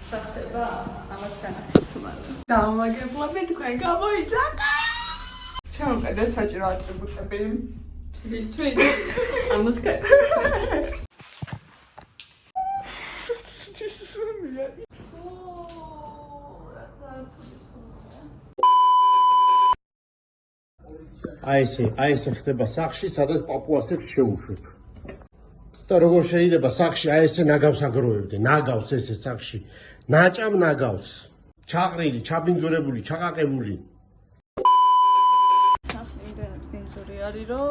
სახდება ამას განახილთმალე. დამაგებლები თქვენ გამოიძახა. Შემოყედეთ საჭირო ატრიბუტები. ვისთვის? ამას აი ესე ხდება სახლში, სადაც პაპუასებს შეუშვებ. და როგორ შეიძლება სახლში აი ესე ნაგავს აგროვებდე, ნაგავს ესე სახლში. ნაჭამ ნაგავს. ჩაყრილი, ჩაბინძურებული, ჩაყაყებული. სახლი იმდენად ბინძური არის, რომ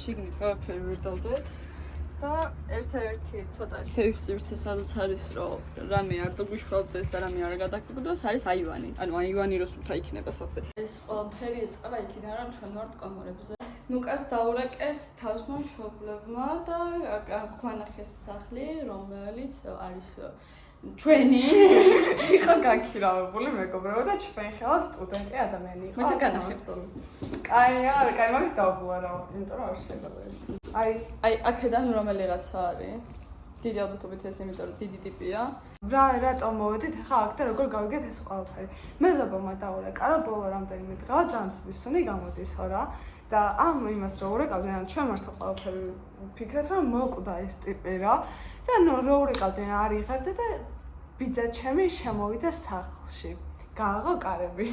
შიგნით ყველაფერი ვირდოვდეთ და ერთ-ერთი ცოტა safe space სადაც არის, რომ რამე არ დაგვიშველდეს და რამე არ გადაგკრდოს, არის აივანი. ანუ აივანი რო სულთა იქნება სახლზე. ეს ყველაფერი ეწყება იქიდან, რომ ჩვენ ვართ კომორებზე. ნუკას დაურეკეს თავისმა მშობლებმა და გვანახეს სახლი, რომელიც არის ჩვენი. იყო გაქირავებული მეგობრებო და ჩვენ ხელა სტუდენტი ადამიანი იყო. მეც განახილული. კაი მაგის დავბულა რა, იმიტომ რომ არ შეიძლება ეს. აი აქედან რომელიღაცა არის. დიდი ალბათობით ეს იმიტომ რომ დიდი ტიპია. რატომ მოვედით ახლა აქ და როგორ გავიგეთ ეს ყველაფერი. მეზობლმა დაურეკა რა ბოლო რამდენიმე დღეა ძალიან ცუდი სუნი გამოდისო რა. და ამ იმას რო ურეკავდნენ, ან ჩვენ მართლა ყველაფერი ვფიქრეთ, რომ მოკვდა ეს ტიპი რა. და რო ურეკავდნენ არ იღებდა და ბიძა ჩემი შემოვიდა სახლში. გააღო კარები.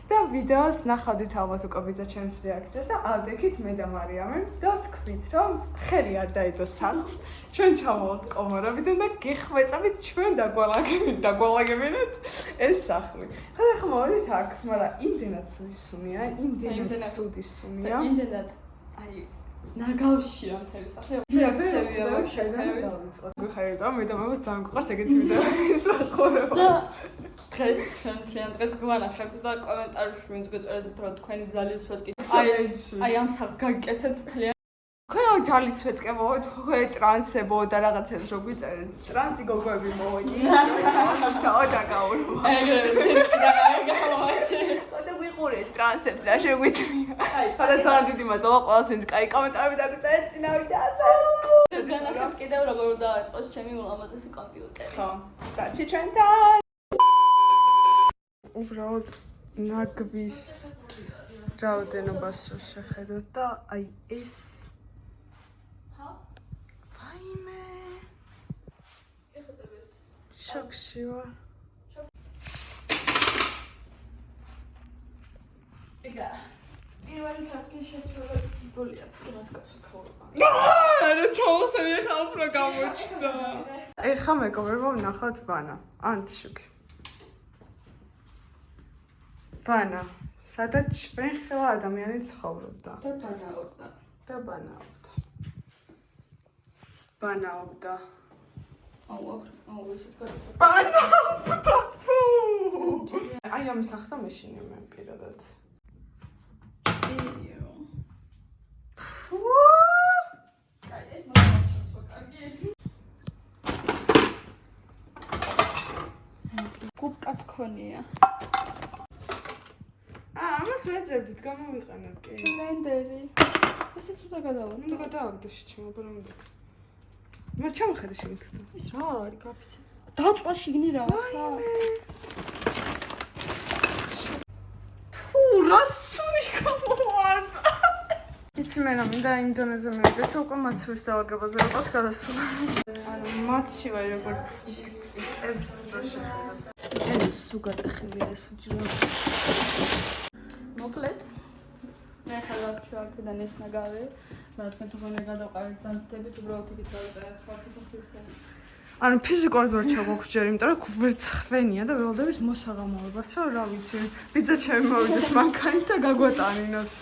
და ვიდეოს ნახავდით ალბათ უკვე ბიძა ჩემს რეაქციას და ავდექით მე და მარიამი და თქვით, რომ ხერი არ დაიდო სახლს. ჩვენ ჩავალთ კომორებიდან და გეხვეწებით ჩვენ დაგვალაგებინეთ ეს სახლი. ხა მოვიდით აქ, მაგრამ იმდენად ცუდი სუნია, იმდენად ცუდი სუნია. იმდენად აი ნაგავშია მთელი სახლი. რეაქციებია ვაფშე დავიწყოთ. გიხარით და მე და მამას ძალიან გვყარს ეგეთი ვიდეოების ხორება. და დღეს ჩვენ თლიან დღეს გვანახებთ და კომენტარებში ვინც გვეწერეთ რომ თქვენი ძალის ვეწკით. აი ამ სახლს გაგიკეთებთ თლიან. თქვენ ძალის ვეწკებოთ, თქვენ ტრანსებო და რაღაცებს რო გვიწერეთ. ტრანსი გოგოები მოვიდი. და გაურვა. ეგრე ცირკიდან გამოვაჩე. და ვიყურეთ ტრანსებს რა შეგვიძლია. ხოდა ძალიან დიდი მადლობა ყველას ვინც კაი კომენტარები დაგწერეთ წინავი და ასე. ეს განახებთ კიდევ როგორ დაიწყოს ჩემი ულამაზესი კომპიუტერი. ხო. დაჩი ჩვენთან. უბრალოდ ნაგვის რაოდენობას რო შეხედოთ და აი ეს ვაიმე შოქში ვარ. ეგა პირველი თასკი შესრულებულია ფულას გასაკეთება. არა ჩაოსანი ახლა უფრო გამოჩნდა. ეხა მეგობრებო ვნახოთ ვანა. ანტიშუქი. ვანა, სადაც ჩვენ ხელა ადამიანი ცხოვრობდა. და ბანაობდა. ბანაობდა. აუ ისიც გადასაკეთე. ბანაობდა. აი ამ სახთა მეშინე მე პირადად. აი ეს მოხდა კარგი. კუბკაც ქონია. ამას ვეძებდით, გამოვიყენებ კი. ბლენდერი. ესეც უნდა გადავარ. უნდა გადავაგდო შეჩემო, რომ უნდა. მე ჩამოხედე შეგეთ. ეს რა არის გაფიცე? დაწვა შიგნი რაღაცა. ფუ, რა სული გამოვარდა. იცი მე რა მინდა იმ დონეზე მივიდეთ, უკვე მაცივრის დავაგებაზე როგორც გადასულა. ანუ მაცივი როგორც წიკებს რა შეხედათ. ეს სუგატეხილია ეს უჯრა. მოკლედ მე ხალხ აქედან ეს ნაგავი, მაგრამ თქვენ თუ გონე გადავყარეთ ძანცდებით, უბრალოდ იქით დავიწერეთ ხალხის სივრცეს. ანუ ფიზიკურად ვერ ჩაგვაგვჯერ, იმიტომ რომ ვერც ხვენია და ველოდებით მოსაღამოებას, რომ რა ვიცი, ბიძა ჩემი მოვიდეს მანქანით და გაგვატანინოს.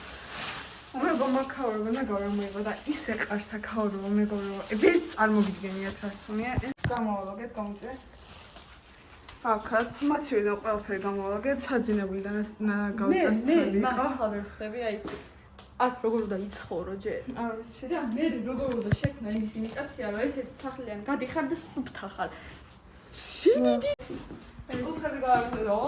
მეგობრებო, მაქაურობა ნაგავი მოიღო და ისე ყარს აქაურობა მეგობრებო, ვერც წარმოგიდგენიათ რა სუნია. ეს გამოვალაგეთ, გამოწე. აქაც მაცივი და ყველაფერი გამოვალაგეთ, საძინებლიდან გავიტანცელი იყო. მე ახლა ვერ ხვდები, აი აქ როგორ უნდა იცხოვრო ჯერ. არ ვიცი. და მე როგორ უნდა შექმნა იმის იმიტაცია, რომ ესეც სახლიდან გადიხარ და სუფთა ხარ. შინიდი. უხები გავაკეთო.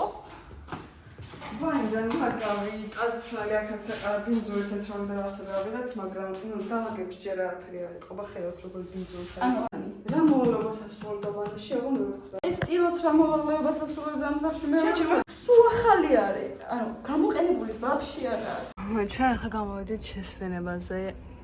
ვაიდან მაგავი, აზცალი აქაც აყარა ბინძურით რომ რაღაცა დავიღეთ, მაგრამ ნუ დავაგებს ჯერ არაფერი არ იყო, ხეროთ როგორ ბინძურს არის. ანუ რა მოულობას ასრულდა ბანაში, აღარ მივხვდა. ეს ტილოს რა მოვალეობას ასრულებდა ამ სახში მე სულ ახალი არის. ანუ გამოყენებული ბავში არა. ჩვენ ახლა გამოვედით შესვენებაზე.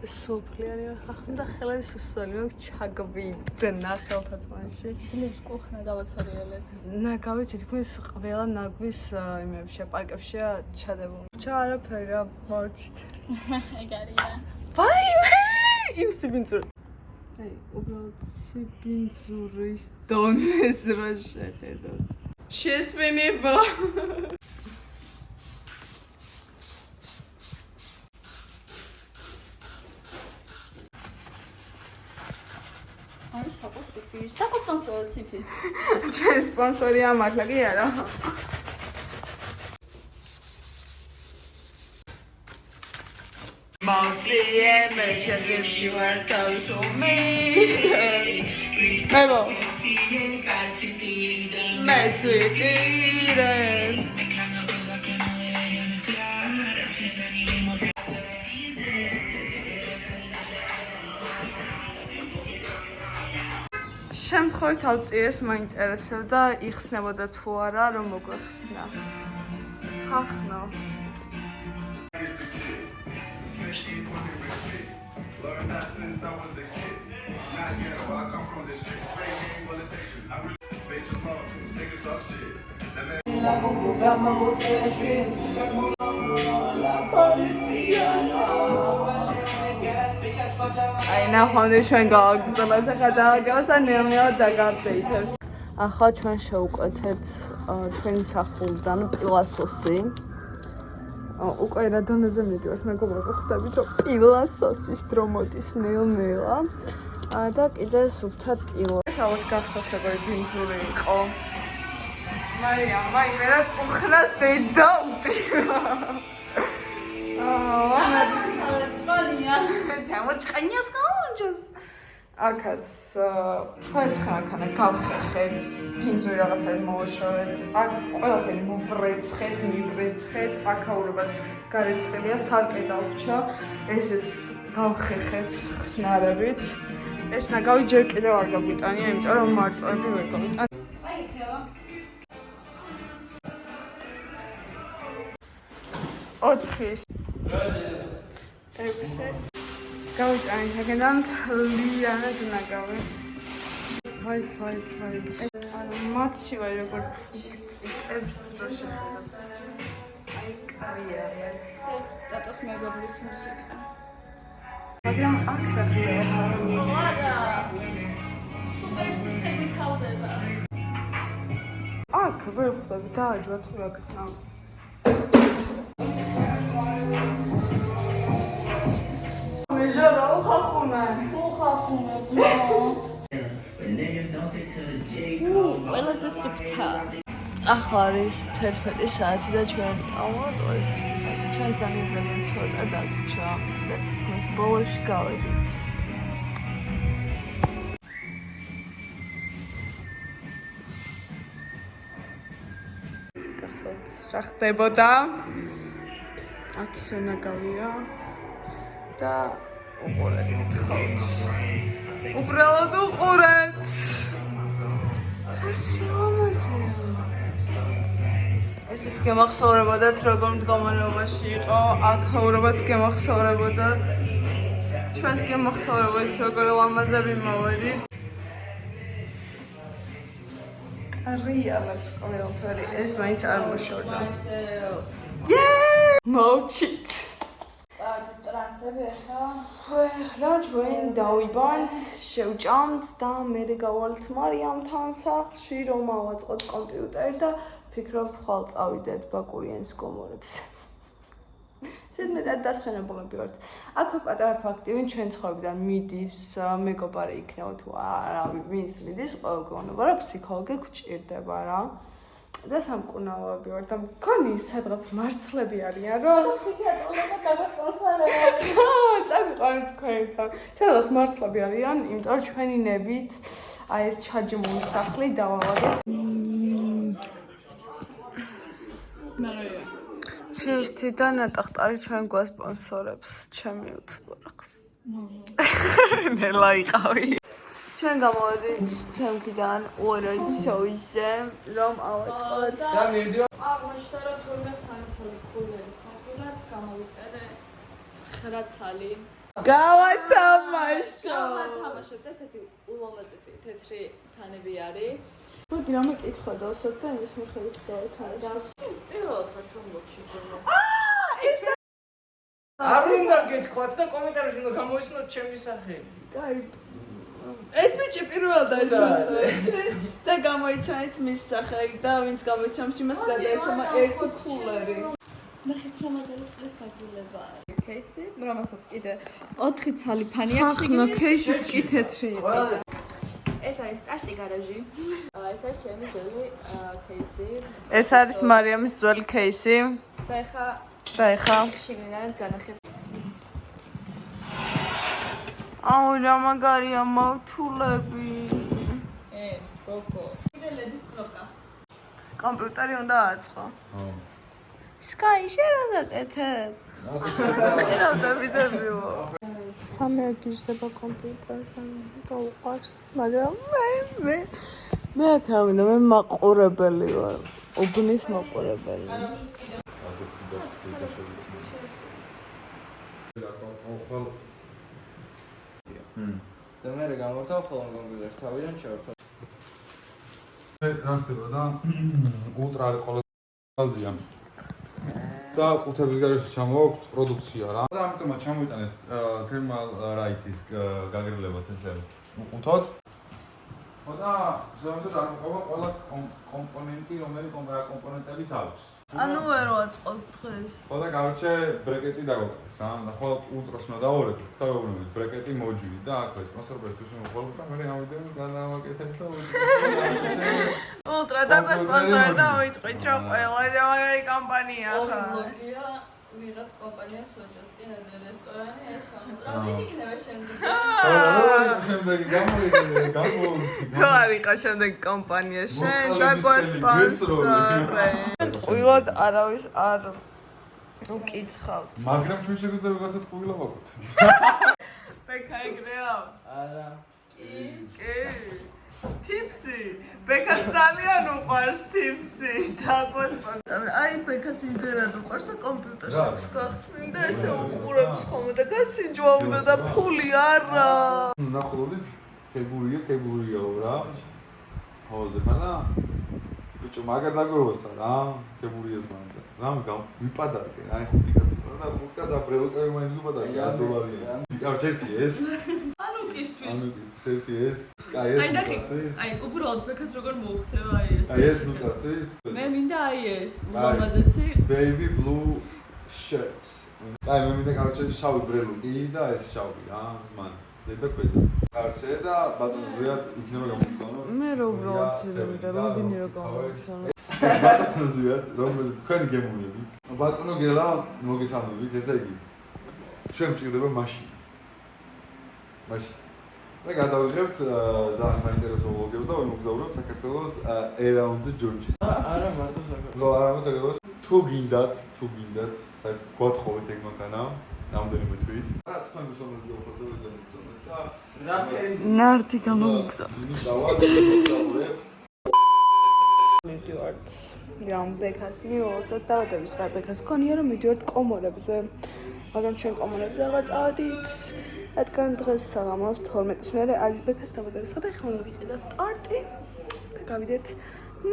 სოფლიანი ახლა ხელები სუსველი მაქვს ჩაგვიდნა ხელთათმაში. ძლივს კუხნა დავაცარიელეთ. ნაგავი თითქმის ყველა ნაგვის იმებში პარკებშია ჩადებული. არაფერი რა მოვჩით. ეგ არია. ვაიმე! იმ სიბინძური. აი, უბრალოდ სიბინძურის დონეს რა შეხედოთ. შესვენება. აი, საპოსტიფის. დაკოპრონსორ ციფი. ჩვენ სპონსორია მართლა კი არა. Monthly membership were those who made Memo Let's with it შემთხვევით ავწიეს მაინტერესებდა იხსნებოდა თუ არა რომ მოგვეხსნა. ხახნო Learned that since I was a kid. Not ghetto, I come from this street. Straight game, well, affection. I really bitch love. Niggas talk shit. That man. აი ნახავდი ჩვენ გავაგრძელეთ ახლა დავაგავს და ნელ-ნელა დაგაპდეითებს. ახლა ჩვენ შევუკვეთეთ ჩვენი სახლიდან პილასოსი. უკვე რა დონეზე მიდივართ მეგობრებო ხვდებით რომ პილასოსის დრო მოდის ნელ-ნელა და კიდე სუფთა ტილო. ეს ალბათ გახსოვთ როგორი ბინძური იყო. მარიამ, მე რა კუხნას დედა უტირა. ჩამოჭყანიას გაუნჯოს. აქაც საისხანაქანა გავხეხეთ, ფინძური რაღაცები მოვაშორეთ, აქ ყველაფერი მოვრეცხეთ, მივრეცხეთ, აქაურებად გარეცხელია, სარკე დავჭა, ესეც გავხეხეთ ხსნარებით. ეს ნაგავი ჯერ კიდევ არ გაგვიტანია, იმიტომ რომ მარტოები ვერ გავიტანია. აი, ხელა. 4-ის 6 გავიტანეთ აქედან ლიანად ნაგავი. ფაი. ანუ მაცივაი როგორც ციკებს რო შეხედოთ. აი კარიერა ეს. ეს ტატოს მეგობრის მუსიკა. მაგრამ აქ რა ხდება? არა. სუპერ სისტემი ხავდება. აქ ვერ ხვდები დააჯვა თუ რა ქნა. მეჟარო ხახუნან. ყველაზე სუფთა. ახლა არის 11 საათი და ჩვენ ავადოთ. ჩვენ ძალიან ცოტა დაგვრჩა და თითქმის ბოლოში გავედით. გახსოვთ რა ხდებოდა? აქ ისე ნაგავია და უყურეთ გთხოვთ. უბრალოდ უყურეთ. რა სილამაზეა. ესეც გემახსოვრებოდათ როგორ მდგომარეობაში იყო, აქაურობაც გემახსოვრებოდათ. ჩვენს გემახსოვრებოდით როგორ ლამაზები მოვედით. კარია მას ყველაფერი, ეს მაინც არ მოშორდა. მოვჩით. ტრანსები ხა. ახლა ჩვენ დავიბანთ, შევჭამთ და მე გავალთ მარიამთან სახლში რომ ავაწყოთ კომპიუტერი და ფიქრობთ ხვალ წავიდეთ ბაკურიანის გომორებს. ზედმეტად დასვენებულები ვართ. აქვე პატარა ფაქტი, ვინ ჩვენ ცხოვრებიდან მიდის, მეგობარი იქნება თუ არა, ვინც მიდის, ყველა გეუბნება რა ფსიქოლოგი გვჭირდება რა. და სამკურნალოები ვარ და მგონი სადღაც მარცლები არიან რომ ფსიქიატრიულობა დაგასპონსორება. წავიყვანეთ თქვენთან. სადღაც მარცლები არიან, იმიტომ რომ ჩვენი ნებით აი ეს ჩაჯმული სახლი დავავადეთ. მარია. ფიუსტი და ნატახტარი ჩვენ გვასპონსორებს ჩემი უთბორახს. ნელა იყავი. ჩვენ გამოვედით თემქიდან ორად შოუზე რომ ავაწყოთ და მივდივარ აღმოჩნდა რომ თურმე 3 ცალი ქულერის მოკლედ გამოვიწერე 9 ცალი გავათამაშო გავათამაშოთ ესეთი ულამაზესი თეთრი ფანები არის მოდი რამე კითხვა დავსვათ და იმის მიხედვით დავათამაშო პირველად რა ჩვენ ბოქში გქონდა ეს არ უნდა გეთქვათ და კომენტარებში უნდა გამოიცნოთ ჩემი სახელი კაი ეს ბიჭი პირველად არის და გამოიცანით მის სახელი და ვინც გამოიცემს იმას გადაეცემა ერთი ქულერი ნახეთ რა მაგარი წყლის გაგულება არის კეისი რომელსაც კიდე 4 ცალი ფანი აქვს ხახნო ქეიშიც კი თეთრი ეს არის ტაშტი გარაჟი ეს არის ჩემი ძველი კეისი ეს არის მარიამის ძველი ქეისი და ეხა შიგნიდანაც განახებ აუ რა მაგარია მავთულები გოგო კიდე ლედის კნოპკა კომპიუტერი უნდა აწყო სკაი შერადაკეთებ ხერავდა ვიდებიო სამი აგიჟდება კომპიუტერზე და უყარს მაგრამ მე აქამდე მე მაყურებელი ვარ უბნის მაყურებელი და მე გამორთავ ხოლმე კომპიუტერს თავიდან შევართავ რა ხდება და ულტრა არის ყველაზე და ყუთების გარეშე ჩამოვაქვს პროდუქცია რა და ამიტომაც ჩამოვიტანეს თერმალ რაითის გაგრილებას ესე უყუთოთ და ზოგადად არ მოყვა ყველა კომპონენტი რომელიც კომპონენტებიც აქვს ანუ ვერ ვაწყობ დღეს ხო და короче ბრეკეტი დაგვაქვს რა და ხო ულტრას უნდა დავარეკოთ თავოვნებით ბრეკეტი მოჯვი და აქვე სპონსორებს შემოყოლოთ რა მე ამიტომ განავაკეთებ და ულტრა და სპონსორი და ვიტყვით რომ ყველაზე მაგარი კომპანია ხა ვიღაც კომპანია ხოჭოთ წინაზე რესტორანი ეხა რა ვინიქნება შემდეგ შემდეგი გამოიგე რა არისო შემდეგ კომპანია შენ და სპონსორი ყვილად არავის არ უკიცხავთ მაგრამ ჩვენ შეგვიძლია ვიღაცად ყვილა ვაკოთ ბექა ეგრეა არა კი ტიპსი ბექას ძალიან უყვარს ტიპსი და სპონსორი აი ბექას იმდენად უყვარს და კომპიუტერს აქვს გახსნილი და ესე უყურებს ხოლმე და გასინჯვა უნდა და ფული არა ნახულობთ კებურიაო რა ჰოზე ხანა ბიჭო მაგარ დაგოროსა რა კებურიას მანდ რამ ვიპადარკე აი 5 კაცი და 5 კაცს აბრელოკები მაინც ვიპადარკე $100 კარჩერტი ეს ანუ კისთვის ანუ ერთი ეს კაი ეს ნუკასთვის აი უბრალოდ ბექას როგორ მოუხდება აი ეს აი ეს ნუკასთვის მე მინდა აი ეს ულამაზესი baby blue shirts კაი მე მინდა კარჩე შავი ბრელოკი და ეს შავი რა ზმან ზედა ქვედა კარჩე და ბატონო ზიად იქნება გამოგწონოთ მე რო უბრალოდ მინდა მოგინი რო გამოგწონო ბატონო ზიად რომელიც თქვენი გემოვნებით ბატონო გელა მოგესალმებით ესე იგი ჩვენ მჭირდება მაშინ და გადავიღებთ ძალიან საინტერესო ვლოგებს და ვიმოგზაურებთ საქართველოს ერაუნდზე ჯორჯი არა მარტო საქართველოს ხო არა საქართველოს თუ გინდათ საერთოდ გვათხოვეთ ეგ მანქანა რამდენიმე თვით რა თქვენ მოსამართლე გქონდეთ ეს გამოგზავნეთ და რა ნარდი გამოგზავნეთ დავაგებთ მიდივართ რამ ბექას მივოცოთ დავადების ხარ ბექას ქონია რომ მიდივართ კომორებზე მაგრამ ჩვენ კომორებზე აღარ წავედით რადგან დღეს საღამოს 12-ის მერე არის ბექას დავადების ხარ და ეხლა უნდა ვიყიდოთ ტორტი და გავიდეთ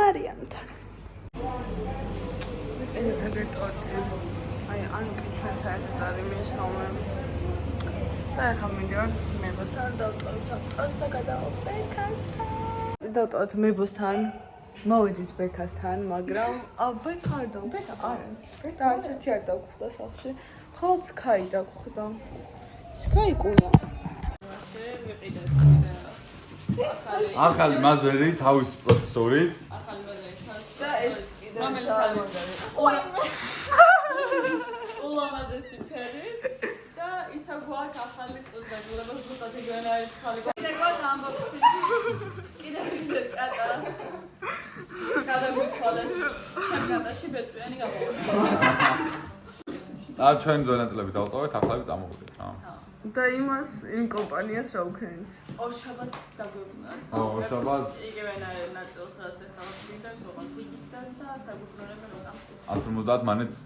მარიამთან ვიყიდეთ ეგ ტორტი აი ანუკი ჩვენთან ერთად არის მისხომე და ეხლა მიდივართ მებოსთან დავტოვით ავტოს და გადავიდეთ ბექასთან დავტოვით მებოსთან მოვედით ბექასთან, მაგრამ ბექა არ დავხვდა. და არც ერთი არ დავხვდა სახლში. ხოლმე სკაი დავხვდა. სკაი კულა. ახალი მაზერი თავის პროცესორით. ახალი მოდელი და ეს კიდე ულამაზესი ფერი და ისა გვაქვს ახალი წელს ზუსტად იგივე არის ხალი. კიდე გვაქვს ამბოქსი. კიდე ვიდეთ კატა. გადაგვიქვალეს. ჩემ კატაში ბეწვიანი გამოვა. ჩვენი ზონაწილები დავტოვეთ, ახლავე წამოვიდეთ რა. და იმას იმ კომპანიას რა უქენით? ორშაბათს დაგვეუბნათ. ორშაბათს? იგივენაირ ნაწილს, რაც ახლა ვიდეოს ოღონდ ვიგდათ და დაგვიბრუნებენ რომ 150 მანეთს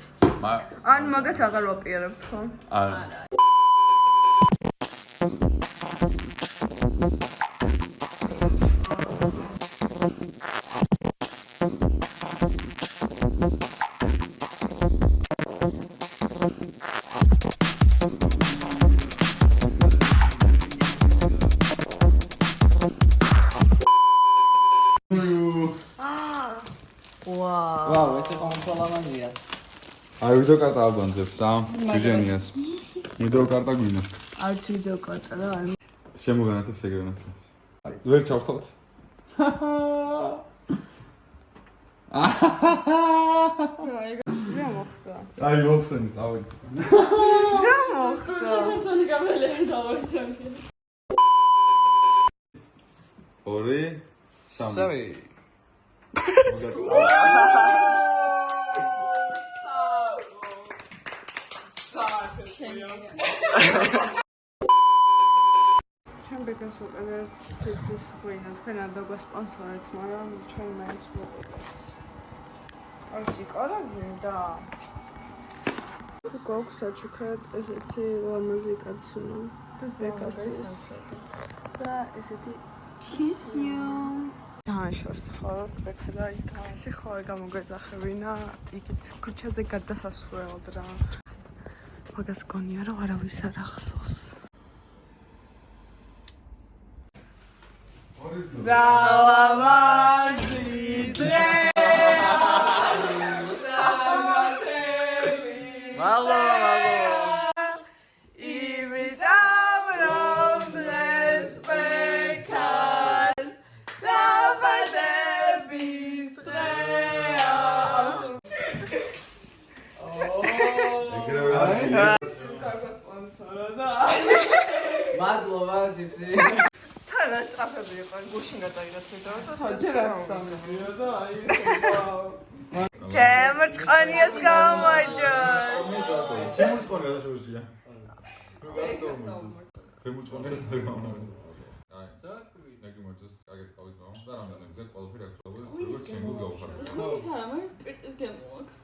ან მაგათ აღარ ვაპირებთ ხო? არა. ვაუ, ეს იყო მომწოლამაზია. აი ვიდეო კარტა აბანძებს რა, ბიჟენიას. ვიდეო კარტა გვინდა. არც ვიდეო კარტა რა არ შემოგანათებ შეგევნებს. ვერ ჩავხოთ. რა მოხდა? აი მოხსენი წავიდე. რა მოხდა? თვითონ გამელია დავარდები. 2 3 ჩვენ ბეკას ვუყენებთ ციფრის ღვინა, თქვენ არ დაგვასპონსორეთ, მაგრამ ჩვენ მაინც ვუყენებთ. ასი კარა გინდა. გვაქვს საჩუქრად ესეთი ლამაზი კაცუნა და ზეკასტის და ესეთი kiss you. დააშორს ხაროს ბეკა და იტაქსი ხარ გამოგვეძახებინა, იქით ქუჩაზე გადასასვლელად რა. მაგას გონია რომ არავის არ ახსოვს. Ravazzi tre. Malo. Imitam robles pekas. Davadebis treas. მადლობა ძიფსი. თან ასწრაფები იყო, გუშინ გადაიღეთ ვიდეო და ჯერ არ სამებია და აი ჩემ ჭყონიას გამარჯოს. შემოწყონა რა შეუძლია. შემოწყონა და გამარჯოს. აი, საქმე ნაგიმოძოს კარგად ყავით მამა და რამდენი გზა ყველაფერი აქვს როგორც ჩემს გავხარდა. ის არა, მაინც სპირტის გემო აქვს.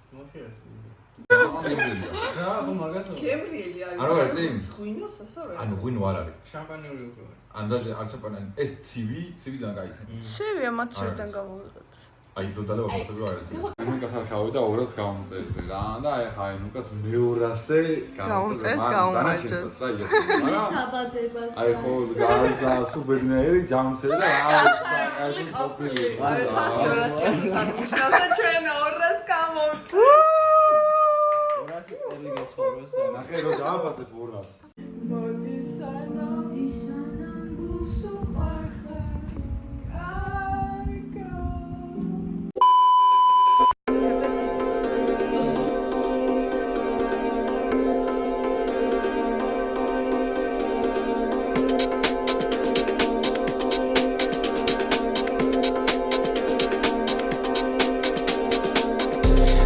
რა ხო მაგასო. გემრიელი არის. არა ვარ წინ? ღვინოს ასავე. ანუ ღვინო არ არის. შამპანიური უფრო. ანდაჟე არ შამპანი, ეს ცივი ძალიან кайფი. შევია მათ შევიდან გამოვიდეთ. აი დოდალე ვაფრთხები რა არის. ნუკას არ ხავი და 200 გამომწერდი რა და აი ხა ნუკას მე200 გამომწერს გამომაჯოს. რა იგივე. მაგრამ საბადებას. აი ხო გაზა სუბედნიერი ჯამწერი და აი კოპილი. აი ფაქტორას წარმოშნავდა ჩვენ 200 გამომწ. 200 წელი გეცხოვროს და ნახე რომ დააფასებ 200. მოდი სანამ გულსო პარხა.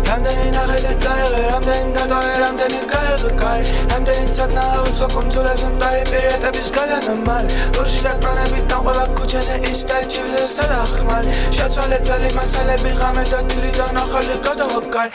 რამდენი ნახეთ წაიღე, რამდენი დადავე, რამდენი გაეღკარ, რამდენი ცოდნა უცხო კუნძულებს მყარი პირატების გადანამალ, ლურში დაკანებით დამყვა ქუჩაზე ის და ჭირდა სადახმარ, შეცვალე ძველი მასალები ღამე და დილიდან ახალი გადავაბკარ,